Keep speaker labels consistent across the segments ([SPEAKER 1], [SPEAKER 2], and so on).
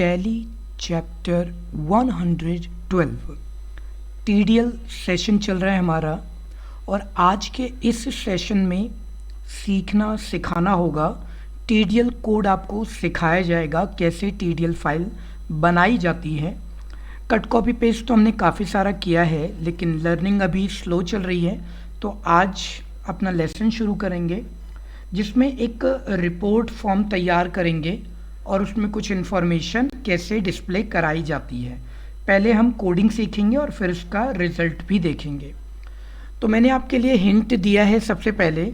[SPEAKER 1] Tally chapter 112 TDL session चल रहा है हमारा। और आज के इस सेशन में सीखना सिखाना होगा, टीडीएल कोड आपको सिखाया जाएगा कैसे टीडीएल फाइल बनाई जाती है। कट कॉपी पेस्ट तो हमने काफ़ी सारा किया है, लेकिन लर्निंग अभी स्लो चल रही है, तो आज अपना लेसन शुरू करेंगे जिसमें एक रिपोर्ट फॉर्म तैयार करेंगे और उसमें कुछ इन्फॉर्मेशन कैसे डिस्प्ले कराई जाती है। पहले हम कोडिंग सीखेंगे और फिर उसका रिजल्ट भी देखेंगे। तो मैंने आपके लिए हिंट दिया है सबसे पहले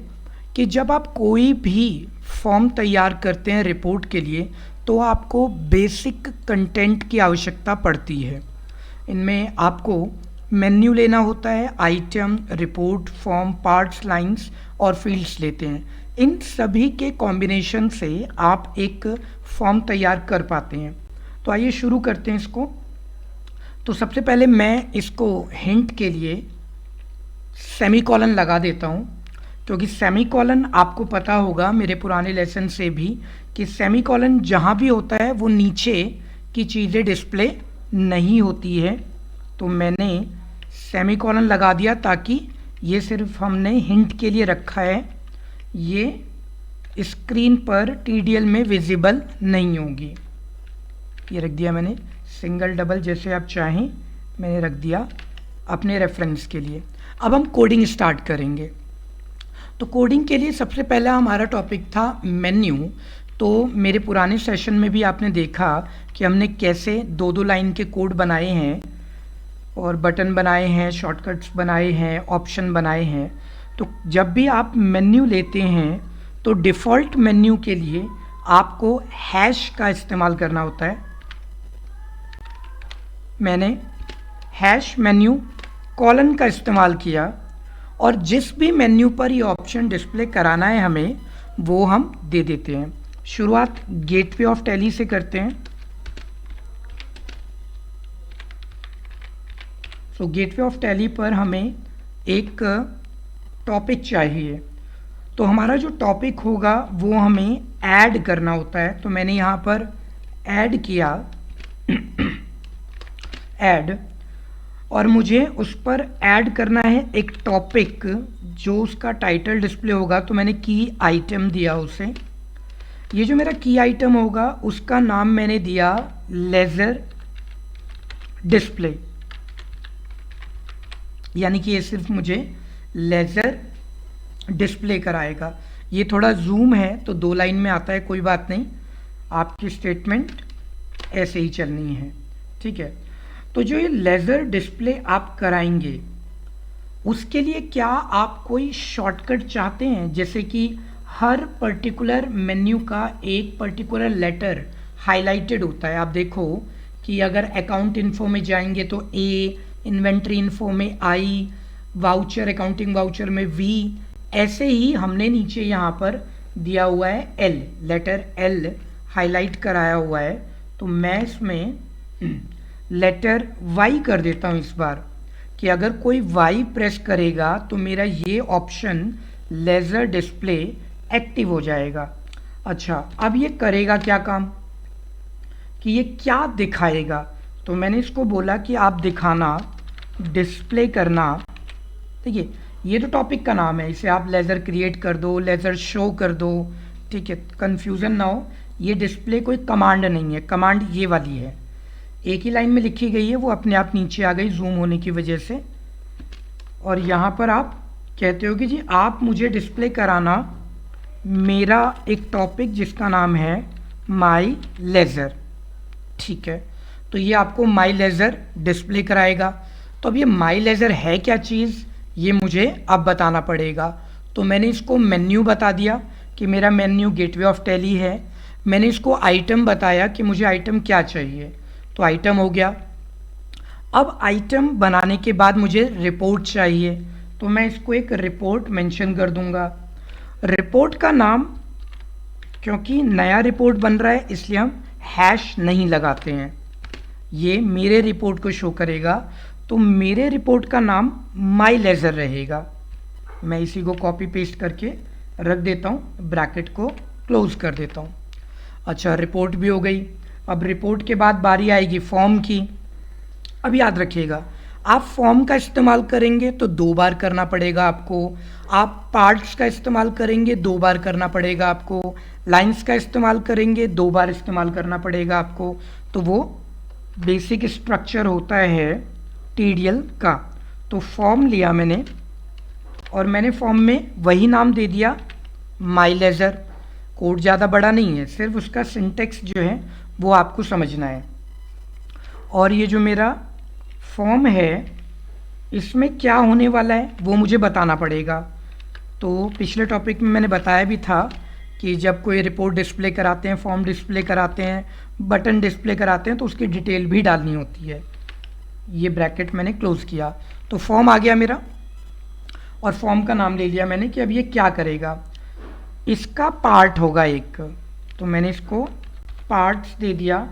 [SPEAKER 1] कि जब आप कोई भी फॉर्म तैयार करते हैं रिपोर्ट के लिए, तो आपको बेसिक कंटेंट की आवश्यकता पड़ती है। इनमें आपको मेन्यू लेना होता है, item, report, form, parts, lines और फील्ड्स लेते हैं। इन सभी के कॉम्बिनेशन से आप एक फॉर्म तैयार कर पाते हैं। तो आइए शुरू करते हैं इसको। तो सबसे पहले मैं इसको हिंट के लिए सेमीकोलन लगा देता हूँ, क्योंकि सेमीकोलन आपको पता होगा मेरे पुराने लेसन से भी कि सेमीकोलन जहाँ भी होता है वो नीचे की चीज़ें डिस्प्ले नहीं होती है। तो मैंने सेमीकोलन लगा दिया ताकि ये सिर्फ हमने हिंट के लिए रखा है, ये स्क्रीन पर टीडीएल में विजिबल नहीं होगी। ये रख दिया मैंने, सिंगल डबल जैसे आप चाहें मैंने रख दिया अपने रेफरेंस के लिए। अब हम कोडिंग स्टार्ट करेंगे। तो कोडिंग के लिए सबसे पहला हमारा टॉपिक था मेन्यू। तो मेरे पुराने सेशन में भी आपने देखा कि हमने कैसे दो दो लाइन के कोड बनाए हैं और बटन बनाए हैं, शॉर्टकट्स बनाए हैं, ऑप्शन बनाए हैं। तो जब भी आप मेन्यू लेते हैं तो डिफ़ॉल्ट मेन्यू के लिए आपको हैश का इस्तेमाल करना होता है। मैंने हैश मेन्यू कॉलन का इस्तेमाल किया और जिस भी मेन्यू पर ये ऑप्शन डिस्प्ले कराना है हमें, वो हम दे देते हैं। शुरुआत गेटवे ऑफ टैली से करते हैं। तो गेटवे ऑफ टैली पर हमें एक टॉपिक चाहिए। तो हमारा जो टॉपिक होगा वो हमें ऐड करना होता है। तो मैंने यहाँ पर ऐड किया ऐड, और मुझे उस पर ऐड करना है एक टॉपिक जो उसका टाइटल डिस्प्ले होगा। तो मैंने की आइटम दिया उसे। ये जो मेरा की आइटम होगा उसका नाम मैंने दिया लेज़र डिस्प्ले, यानी कि ये सिर्फ मुझे लेज़र डिस्प्ले कराएगा। ये थोड़ा जूम है तो दो लाइन में आता है, कोई बात नहीं, आपकी स्टेटमेंट ऐसे ही चलनी है, ठीक है। तो जो ये लेज़र डिस्प्ले आप कराएंगे उसके लिए क्या आप कोई शॉर्टकट चाहते हैं, जैसे कि हर पर्टिकुलर मेन्यू का एक पर्टिकुलर लेटर हाईलाइटेड होता है। आप देखो कि अगर अकाउंट इन्फो में जाएंगे तो ए, इन्वेंट्री इन्फो में आई, वाउचर, अकाउंटिंग वाउचर में वी, ऐसे ही हमने नीचे यहाँ पर दिया हुआ है एल, लेटर एल हाईलाइट कराया हुआ है। तो मैं इसमें लेटर वाई कर देता हूँ इस बार, कि अगर कोई वाई प्रेस करेगा तो मेरा ये ऑप्शन लेज़र डिस्प्ले एक्टिव हो जाएगा। अच्छा, अब ये करेगा क्या काम, कि ये क्या दिखाएगा। तो मैंने इसको बोला कि आप दिखाना, डिस्प्ले करना। देखिए ये तो टॉपिक का नाम है, इसे आप लेज़र क्रिएट कर दो, लेज़र शो कर दो, ठीक है, कंफ्यूजन ना हो। ये डिस्प्ले कोई कमांड नहीं है, कमांड ये वाली है, एक ही लाइन में लिखी गई है, वो अपने आप नीचे आ गई जूम होने की वजह से। और यहाँ पर आप कहते हो कि जी आप मुझे डिस्प्ले कराना मेरा एक टॉपिक जिसका नाम है माई लेज़र, ठीक है। तो ये आपको माई लेज़र डिस्प्ले कराएगा। तो अब ये माई लेज़र है क्या चीज़, ये मुझे अब बताना पड़ेगा। तो मैंने इसको मेन्यू बता दिया कि मेरा मेन्यू गेटवे ऑफ टैली है। मैंने इसको आइटम बताया कि मुझे आइटम क्या चाहिए, तो आइटम हो गया। अब आइटम बनाने के बाद मुझे रिपोर्ट चाहिए, तो मैं इसको एक रिपोर्ट मेंशन कर दूंगा। रिपोर्ट का नाम, क्योंकि नया रिपोर्ट बन रहा है इसलिए हम हैश नहीं लगाते हैं, ये मेरे रिपोर्ट को शो करेगा। तो मेरे रिपोर्ट का नाम माई लेज़र रहेगा। मैं इसी को कॉपी पेस्ट करके रख देता हूँ, ब्रैकेट को क्लोज कर देता हूँ। अच्छा, रिपोर्ट भी हो गई। अब रिपोर्ट के बाद बारी आएगी फॉर्म की। अब याद रखिएगा, आप फॉर्म का इस्तेमाल करेंगे तो 2 बार करना पड़ेगा आपको, आप पार्ट्स का इस्तेमाल करेंगे 2 बार करना पड़ेगा आपको, लाइंस का इस्तेमाल करेंगे 2 बार इस्तेमाल करना पड़ेगा आपको। तो वो बेसिक स्ट्रक्चर होता है टीडीएल का। तो फॉर्म लिया मैंने और मैंने फॉर्म में वही नाम दे दिया माइलेजर। कोड ज़्यादा बड़ा नहीं है, सिर्फ उसका सिंटेक्स जो है वो आपको समझना है। और ये जो मेरा फॉर्म है इसमें क्या होने वाला है वो मुझे बताना पड़ेगा। तो पिछले टॉपिक में मैंने बताया भी था कि जब कोई रिपोर्ट डिस्प्ले कराते हैं, फॉर्म डिस्प्ले कराते हैं, बटन डिस्प्ले कराते हैं तो उसकी डिटेल भी डालनी होती है। ये ब्रैकेट मैंने क्लोज किया तो फॉर्म आ गया मेरा, और फॉर्म का नाम ले लिया मैंने कि अब ये क्या करेगा। इसका पार्ट होगा एक, तो मैंने इसको पार्ट्स दे दिया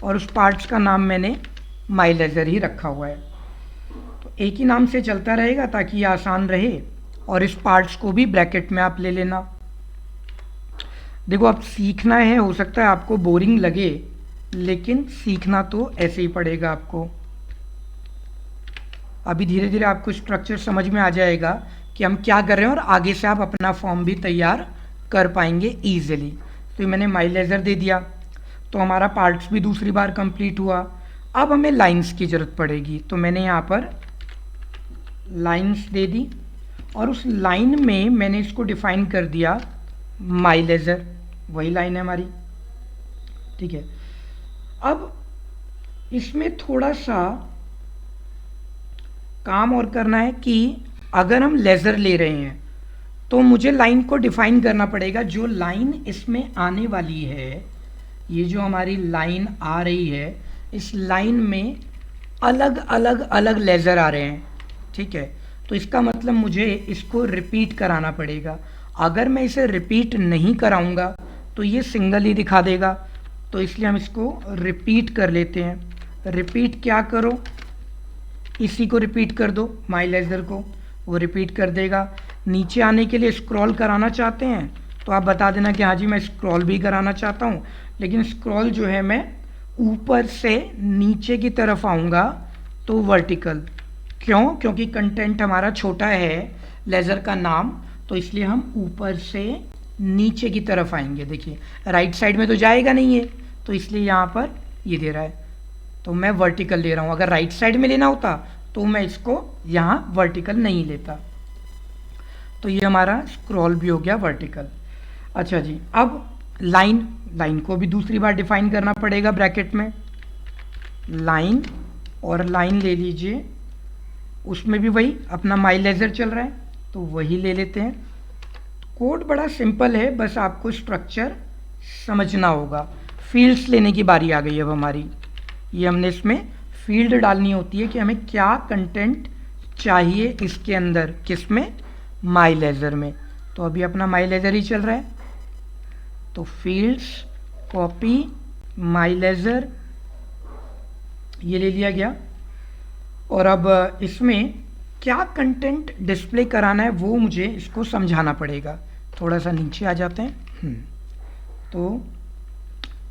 [SPEAKER 1] और उस पार्ट्स का नाम मैंने माइलेजर ही रखा हुआ है। तो एक ही नाम से चलता रहेगा ताकि ये आसान रहे। और इस पार्ट्स को भी ब्रैकेट में आप ले लेना। देखो अब सीखना है, हो सकता है आपको बोरिंग लगे लेकिन सीखना तो ऐसे ही पड़ेगा आपको। अभी धीरे धीरे आपको स्ट्रक्चर समझ में आ जाएगा कि हम क्या कर रहे हैं और आगे से आप अपना फॉर्म भी तैयार कर पाएंगे ईजिली। तो मैंने माइलेजर दे दिया तो हमारा पार्ट्स भी दूसरी बार कंप्लीट हुआ। अब हमें लाइंस की ज़रूरत पड़ेगी, तो मैंने यहाँ पर लाइंस दे दी और उस लाइन में मैंने इसको डिफाइन कर दिया माइलेजर, वही लाइन है हमारी। ठीक है, अब इसमें थोड़ा सा काम और करना है कि अगर हम लेज़र ले रहे हैं तो मुझे लाइन को डिफाइन करना पड़ेगा। जो लाइन इसमें आने वाली है, ये जो हमारी लाइन आ रही है, इस लाइन में अलग अलग अलग लेज़र आ रहे हैं। ठीक है, तो इसका मतलब मुझे इसको रिपीट कराना पड़ेगा। अगर मैं इसे रिपीट नहीं कराऊंगा तो ये सिंगल ही दिखा देगा, तो इसलिए हम इसको रिपीट कर लेते हैं। रिपीट क्या करो, इसी को रिपीट कर दो, माइलेजर को, वो रिपीट कर देगा। नीचे आने के लिए स्क्रॉल कराना चाहते हैं तो आप बता देना कि हाँ जी मैं स्क्रॉल भी कराना चाहता हूँ, लेकिन स्क्रॉल जो है मैं ऊपर से नीचे की तरफ आऊँगा तो वर्टिकल। क्यों? क्योंकि कंटेंट हमारा छोटा है लेज़र का नाम, तो इसलिए हम ऊपर से नीचे की तरफ आएंगे। देखिए राइट साइड में तो जाएगा नहीं है, तो इसलिए यहाँ पर ये दे रहा है, तो मैं वर्टिकल ले रहा हूँ। अगर राइट साइड में लेना होता तो मैं इसको यहाँ वर्टिकल नहीं लेता। तो ये हमारा स्क्रॉल भी हो गया वर्टिकल। अच्छा जी, अब लाइन को भी दूसरी बार डिफाइन करना पड़ेगा ब्रैकेट में। लाइन और लाइन ले लीजिए, उसमें भी वही अपना माइलेजर चल रहा है तो वही ले लेते हैं। कोड बड़ा सिंपल है, बस आपको स्ट्रक्चर समझना होगा। फील्ड्स लेने की बारी आ गई अब हमारी। ये हमने इसमें फील्ड डालनी होती है कि हमें क्या कंटेंट चाहिए इसके अंदर, किसमें, माइलेजर में। तो अभी अपना माइलेजर ही चल रहा है, तो फील्ड्स कॉपी माइलेजर ये ले लिया गया। और अब इसमें क्या कंटेंट डिस्प्ले कराना है वो मुझे इसको समझाना पड़ेगा। थोड़ा सा नीचे आ जाते हैं। तो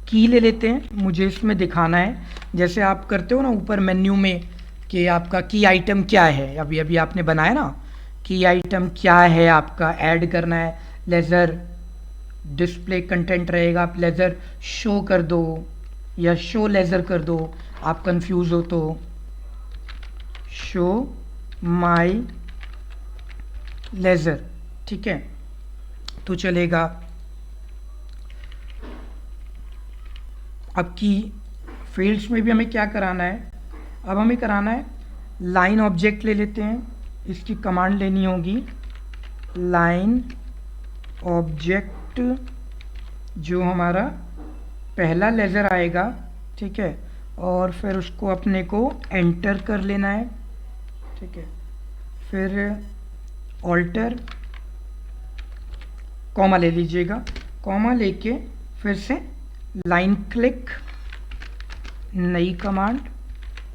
[SPEAKER 1] की ले लेते हैं, मुझे इसमें दिखाना है जैसे आप करते हो ना ऊपर मेन्यू में कि आपका की आइटम क्या है। अभी अभी आपने बनाया ना, की आइटम क्या है आपका, ऐड करना है। लेज़र डिस्प्ले कंटेंट रहेगा, आप लेज़र शो कर दो या शो लेज़र कर दो, आप कंफ्यूज हो तो शो माई लेज़र, ठीक है, तो चलेगा। अब की फील्ड्स में भी हमें क्या कराना है, अब हमें कराना है लाइन ऑब्जेक्ट ले लेते हैं, इसकी कमांड लेनी होगी लाइन ऑब्जेक्ट, जो हमारा पहला लेज़र आएगा, ठीक है, और फिर उसको अपने को एंटर कर लेना है, ठीक है, फिर ऑल्टर कॉमा ले लीजिएगा, कॉमा लेके फिर से लाइन क्लिक, नई कमांड,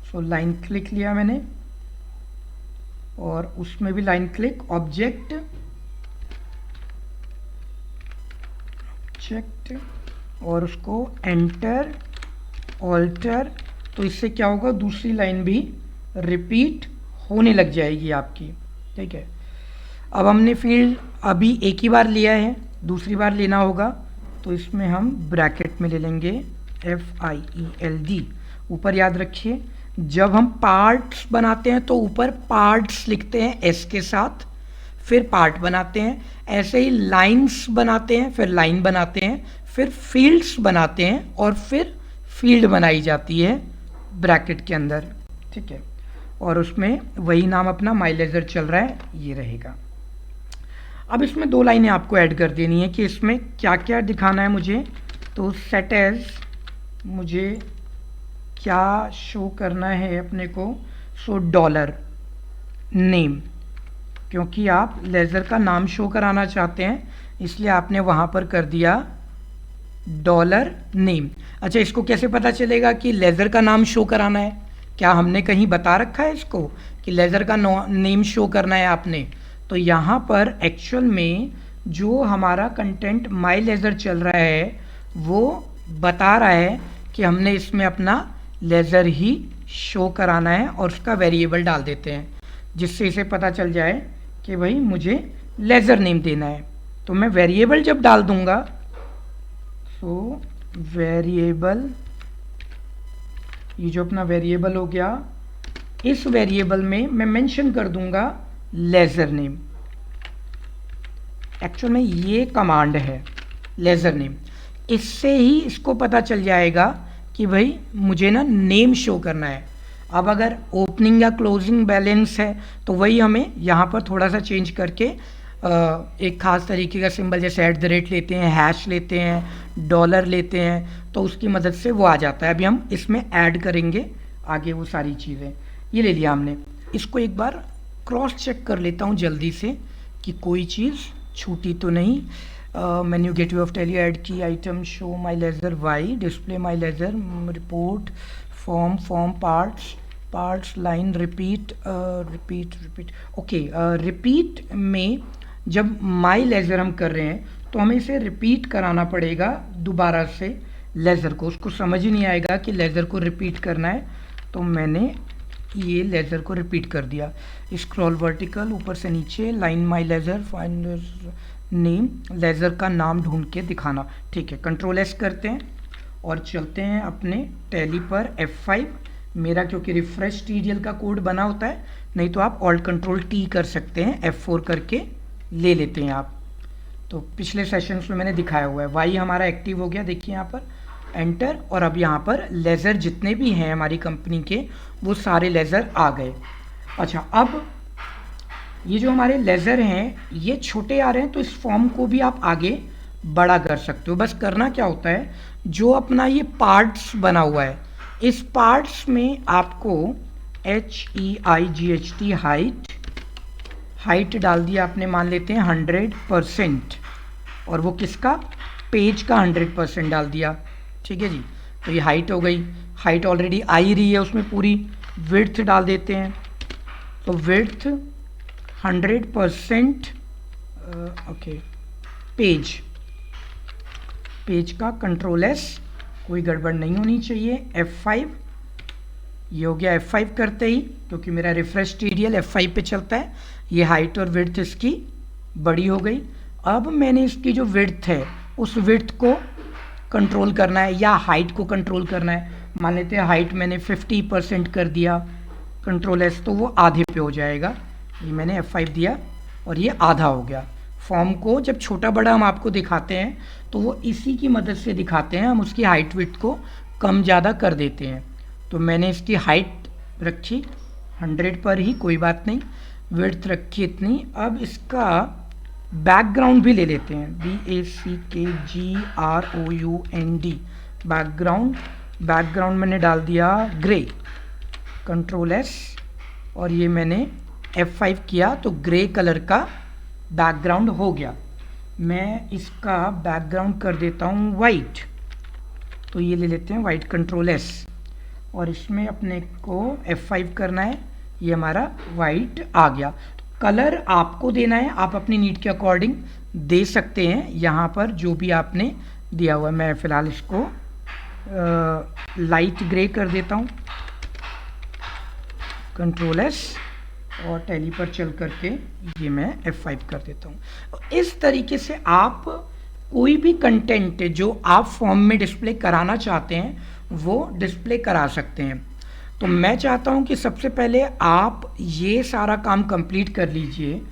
[SPEAKER 1] सो लाइन क्लिक लिया मैंने और उसमें भी लाइन क्लिक ऑब्जेक्ट और उसको एंटर ऑल्टर, तो इससे क्या होगा, दूसरी लाइन भी रिपीट होने लग जाएगी आपकी। ठीक है, अब हमने फील्ड अभी एक ही बार लिया है, दूसरी बार लेना होगा, तो इसमें हम ब्रैकेट में ले लेंगे FIELD। ऊपर याद रखिए, जब हम पार्ट्स बनाते हैं तो ऊपर पार्ट्स लिखते हैं S के साथ, फिर पार्ट बनाते हैं। ऐसे ही लाइंस बनाते हैं, फिर लाइन बनाते हैं, फिर फील्ड्स बनाते हैं, और फिर फील्ड बनाई जाती है ब्रैकेट के अंदर। ठीक है, और उसमें वही नाम अपना माइलेजर चल रहा है, ये रहेगा। अब इसमें 2 लाइनें आपको ऐड कर देनी है कि इसमें क्या क्या दिखाना है मुझे। तो सेट एज, मुझे क्या शो करना है अपने को, सो डॉलर नेम, क्योंकि आप लेज़र का नाम शो कराना चाहते हैं, इसलिए आपने वहाँ पर कर दिया डॉलर नेम। अच्छा, इसको कैसे पता चलेगा कि लेज़र का नाम शो कराना है? क्या हमने कहीं बता रखा है इसको कि लेज़र का नेम शो करना है आपने? तो यहाँ पर एक्चुअल में जो हमारा कंटेंट माई लेज़र चल रहा है वो बता रहा है कि हमने इसमें अपना लेज़र ही शो कराना है, और उसका वेरिएबल डाल देते हैं, जिससे इसे पता चल जाए कि भाई मुझे लेज़र नेम देना है। तो मैं वेरिएबल जब डाल दूंगा, तो वेरिएबल, ये जो अपना वेरिएबल हो गया, इस वेरिएबल में मैं मेंशन कर दूंगा लेज़र नेम। एक्चुअल में ये कमांड है लेज़र नेम, इससे ही इसको पता चल जाएगा कि भाई मुझे ना नेम शो करना है। अब अगर ओपनिंग या क्लोजिंग बैलेंस है तो वही हमें यहाँ पर थोड़ा सा चेंज करके एक ख़ास तरीके का सिंबल, जैसे @ लेते हैं, हैश लेते हैं, डॉलर लेते हैं, तो उसकी मदद से वो आ जाता है। अभी हम इसमें ऐड करेंगे आगे वो सारी चीज़ें। ये ले लिया हमने, इसको एक बार क्रॉस चेक कर लेता हूँ जल्दी से कि कोई चीज़ छूटी तो नहीं। Menu gateway of Tally add की आइटम, शो माई लेज़र वाई, display my ledger, report, form parts line, repeat. Okay, repeat में जब माई लेज़र हम कर रहे हैं तो हमें इसे रिपीट कराना पड़ेगा दोबारा से लेज़र को। उसको समझ ही नहीं आएगा कि लेज़र को रिपीट करना है, तो मैंने ये लेज़र को रिपीट कर दिया। स्क्रॉल वर्टिकल ऊपर से नीचे, लाइन माई लेज़र, फाइंड नेम, लेज़र का नाम ढूंढ के दिखाना। ठीक है, Ctrl S करते हैं और चलते हैं अपने टैली पर F5। मेरा क्योंकि रिफ्रेश TDL का कोड बना होता है, नहीं तो आप Alt Ctrl T कर सकते हैं, F4 करके ले लेते हैं आप। तो पिछले सेशंस में मैंने दिखाया हुआ है। वाई हमारा एक्टिव हो गया, देखिए यहाँ पर एंटर, और अब यहाँ पर लेज़र जितने भी हैं हमारी कंपनी के वो सारे लेज़र आ गए। अच्छा, अब ये जो हमारे लेज़र हैं ये छोटे आ रहे हैं, तो इस फॉर्म को भी आप आगे बड़ा कर सकते हो। बस करना क्या होता है, जो अपना ये पार्ट्स बना हुआ है, इस पार्ट्स में आपको HEIGHT हाइट डाल दिया आपने, मान लेते हैं 100%, और वो किसका, पेज का 100% डाल दिया। ठीक है जी, तो ये हाइट हो गई। हाइट ऑलरेडी आ ही रही है उसमें पूरी। विड्थ डाल देते हैं, तो विड्थ 100%, ओके, पेज का Ctrl S, कोई गड़बड़ नहीं होनी चाहिए। F5, ये हो गया। F5 करते ही, क्योंकि मेरा रिफ्रेश TDL F5 पे चलता है, ये हाइट और विड्थ इसकी बड़ी हो गई। अब मैंने इसकी जो विड्थ है उस विड्थ को कंट्रोल करना है या हाइट को कंट्रोल करना है। मान लेते हैं हाइट मैंने 50% कर दिया, Ctrl S, तो वो आधे पे हो जाएगा। ये मैंने F5 दिया और ये आधा हो गया। फॉर्म को जब छोटा बड़ा हम आपको दिखाते हैं तो वो इसी की मदद से दिखाते हैं, हम उसकी हाइट विड्थ को कम ज़्यादा कर देते हैं। तो मैंने इसकी हाइट रखी 100 पर ही, कोई बात नहीं, विड्थ रखी इतनी। अब इसका बैकग्राउंड भी ले लेते हैं, BACKGROUND, बैकग्राउंड मैंने डाल दिया ग्रे, Ctrl S, और ये मैंने F5 किया तो ग्रे कलर का बैकग्राउंड हो गया। मैं इसका बैकग्राउंड कर देता हूँ वाइट, तो ये ले लेते हैं वाइट, Ctrl S, और इसमें अपने को F5 करना है, ये हमारा वाइट आ गया। कलर आपको देना है, आप अपनी नीड के अकॉर्डिंग दे सकते हैं यहाँ पर जो भी आपने दिया हुआ है। मैं फ़िलहाल इसको लाइट ग्रे कर देता हूँ, कंट्रोल एस, और टैली पर चल करके ये मैं F5 कर देता हूँ। इस तरीके से आप कोई भी कंटेंट जो आप फॉर्म में डिस्प्ले कराना चाहते हैं वो डिस्प्ले करा सकते हैं। तो मैं चाहता हूँ कि सबसे पहले आप ये सारा काम कंप्लीट कर लीजिए।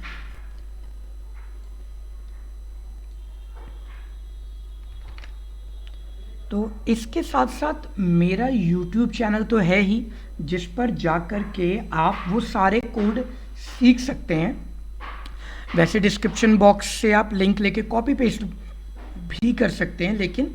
[SPEAKER 1] तो इसके साथ साथ मेरा YouTube चैनल तो है ही, जिस पर जा कर के आप वो सारे कोड सीख सकते हैं। वैसे डिस्क्रिप्शन बॉक्स से आप लिंक लेके कॉपी पेस्ट भी कर सकते हैं, लेकिन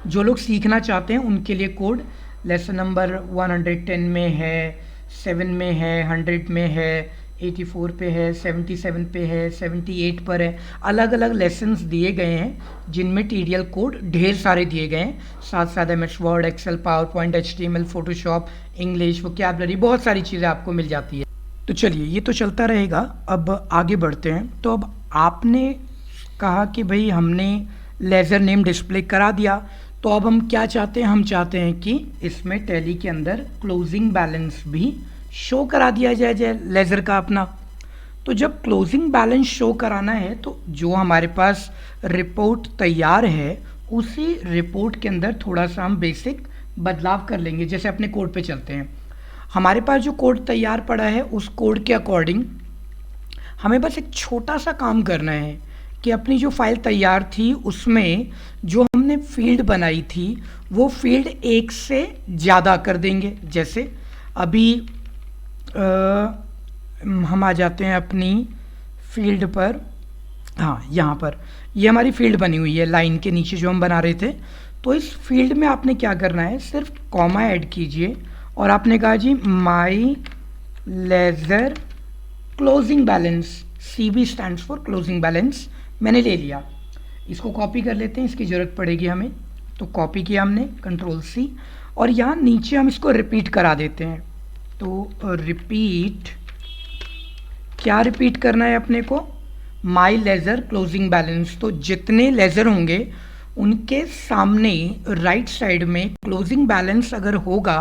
[SPEAKER 1] जो लोग सीखना चाहते हैं उनके लिए कोड लेसन नंबर 110 में है, 7 में है, 100 में है, 84 पे है, 77 पे है, 78 पर है। अलग अलग लेसन्स दिए गए हैं जिनमें टीडीएल कोड ढेर सारे दिए गए हैं। साथ साथ MS Word, Excel, PowerPoint, HTML, Photoshop, English, vocabulary, बहुत सारी चीज़ें आपको मिल जाती है। तो चलिए ये तो चलता रहेगा, अब आगे बढ़ते हैं। तो अब आपने कहा कि भाई हमने लेज़र नेम डिस्प्ले करा दिया, तो अब हम क्या चाहते हैं? हम चाहते हैं कि इसमें टैली के अंदर क्लोजिंग बैलेंस भी शो करा दिया जाए लेज़र का अपना। तो जब क्लोजिंग बैलेंस शो कराना है तो जो हमारे पास रिपोर्ट तैयार है उसी रिपोर्ट के अंदर थोड़ा सा हम बेसिक बदलाव कर लेंगे। जैसे अपने कोड पे चलते हैं, हमारे पास जो कोड तैयार पड़ा है उस कोड के अकॉर्डिंग हमें बस एक छोटा सा काम करना है कि अपनी जो फाइल तैयार थी उसमें जो हमने फील्ड बनाई थी वो फील्ड एक से ज़्यादा कर देंगे। जैसे अभी हम आ जाते हैं अपनी फील्ड पर। हाँ, यहाँ पर ये हमारी फील्ड बनी हुई है लाइन के नीचे जो हम बना रहे थे। तो इस फील्ड में आपने क्या करना है, सिर्फ कॉमा ऐड कीजिए और आपने कहा G my ledger closing balance, CB stands for closing balance, मैंने ले लिया। इसको कॉपी कर लेते हैं, इसकी ज़रूरत पड़ेगी हमें। तो कॉपी किया हमने, कंट्रोल-C, और यहाँ नीचे हम इसको रिपीट करा देते हैं। तो रिपीट, क्या रिपीट करना है अपने को? माई लेज़र क्लोजिंग बैलेंस। तो जितने लेज़र होंगे उनके सामने राइट साइड में क्लोजिंग बैलेंस अगर होगा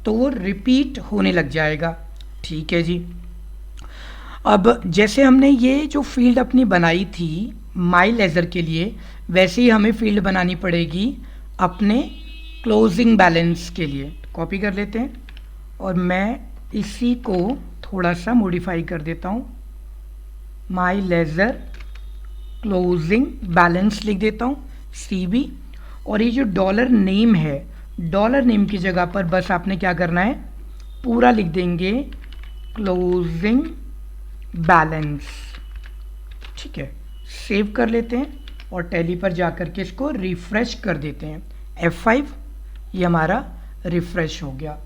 [SPEAKER 1] तो वो रिपीट होने लग जाएगा। ठीक है जी। अब जैसे हमने ये जो फील्ड अपनी बनाई थी माई लेज़र के लिए, वैसे ही हमें फील्ड बनानी पड़ेगी अपने क्लोजिंग बैलेंस के लिए। कॉपी कर लेते हैं और मैं इसी को थोड़ा सा मॉडिफाई कर देता हूँ, माई लेज़र क्लोजिंग बैलेंस लिख देता हूँ, CB। और ये जो डॉलर नेम है, डॉलर नेम की जगह पर बस आपने क्या करना है, पूरा लिख देंगे क्लोजिंग बैलेंस। ठीक है, सेव कर लेते हैं और टैली पर जा कर के इसको रिफ़्रेश कर देते हैं, F5। ये हमारा रिफ़्रेश हो गया।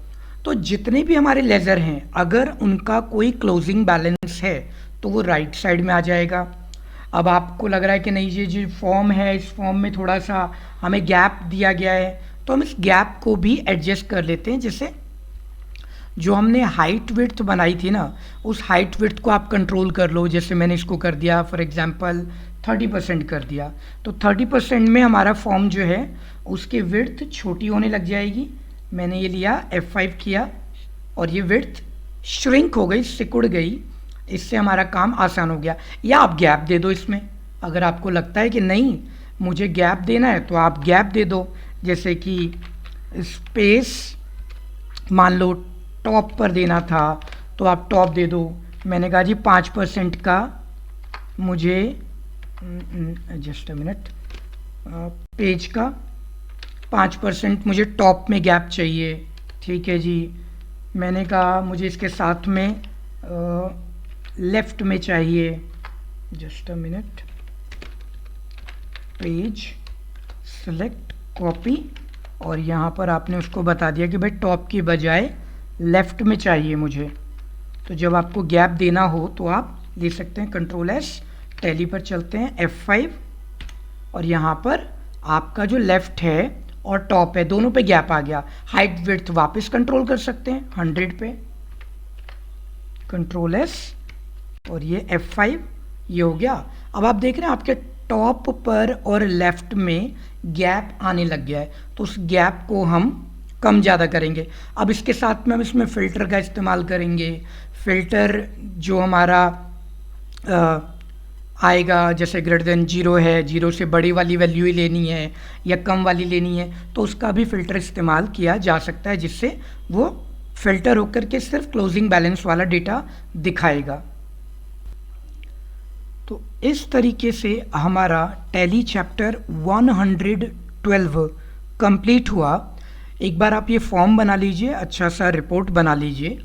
[SPEAKER 1] तो जितने भी हमारे लेज़र हैं अगर उनका कोई क्लोजिंग बैलेंस है तो वो राइट साइड में आ जाएगा। अब आपको लग रहा है कि नहीं, ये जो फॉर्म है इस फॉर्म में थोड़ा सा हमें गैप दिया गया है, तो हम इस गैप को भी एडजस्ट कर लेते हैं। जैसे जो हमने हाइट विड्थ बनाई थी ना, उस हाइट विड्थ को आप कंट्रोल कर लो। जैसे मैंने इसको कर दिया फॉर एग्जांपल 30% कर दिया, तो 30% में हमारा फॉर्म जो है उसकी विड्थ छोटी होने लग जाएगी। मैंने ये लिया, F5 किया और ये विड्थ श्रिंक हो गई, सिकुड़ गई। इससे हमारा काम आसान हो गया। या आप गैप दे दो इसमें, अगर आपको लगता है कि नहीं मुझे गैप देना है तो आप गैप दे दो। जैसे कि स्पेस मान लो टॉप पर देना था तो आप टॉप दे दो। मैंने कहा जी 5% का मुझे, जस्ट अ मिनट, पेज का 5% मुझे टॉप में गैप चाहिए। ठीक है जी। मैंने कहा मुझे इसके साथ में लेफ़्ट में चाहिए, just a minute, page select copy, और यहाँ पर आपने उसको बता दिया कि भाई टॉप की बजाय लेफ़्ट में चाहिए मुझे। तो जब आपको गैप देना हो तो आप ले सकते हैं, कंट्रोल-S, टैली पर चलते हैं, F5, और यहाँ पर आपका जो लेफ़्ट है और टॉप है दोनों पे गैप आ गया। हाइट विड्थ वापस कंट्रोल कर सकते हैं 100 पे, कंट्रोल-S, और ये F5, ये हो गया। अब आप देख रहे हैं आपके टॉप पर और लेफ्ट में गैप आने लग गया है, तो उस गैप को हम कम ज़्यादा करेंगे। अब इसके साथ में हम इसमें फ़िल्टर का इस्तेमाल करेंगे। फ़िल्टर जो हमारा आएगा, जैसे ग्रेटर देन 0 है, 0 से बड़ी वाली वैल्यू ही लेनी है या कम वाली लेनी है, तो उसका भी फ़िल्टर इस्तेमाल किया जा सकता है, जिससे वो फ़िल्टर होकर के सिर्फ क्लोजिंग बैलेंस वाला डेटा दिखाएगा। तो इस तरीके से हमारा टैली चैप्टर 112 कंप्लीट हुआ। एक बार आप ये फॉर्म बना लीजिए, अच्छा सा रिपोर्ट बना लीजिए,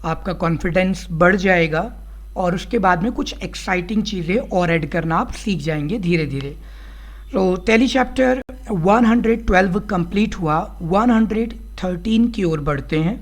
[SPEAKER 1] आपका कॉन्फिडेंस बढ़ जाएगा और उसके बाद में कुछ एक्साइटिंग चीज़ें और ऐड करना आप सीख जाएंगे धीरे धीरे। तो टैली चैप्टर 112 कंप्लीट हुआ। 113 की ओर बढ़ते हैं।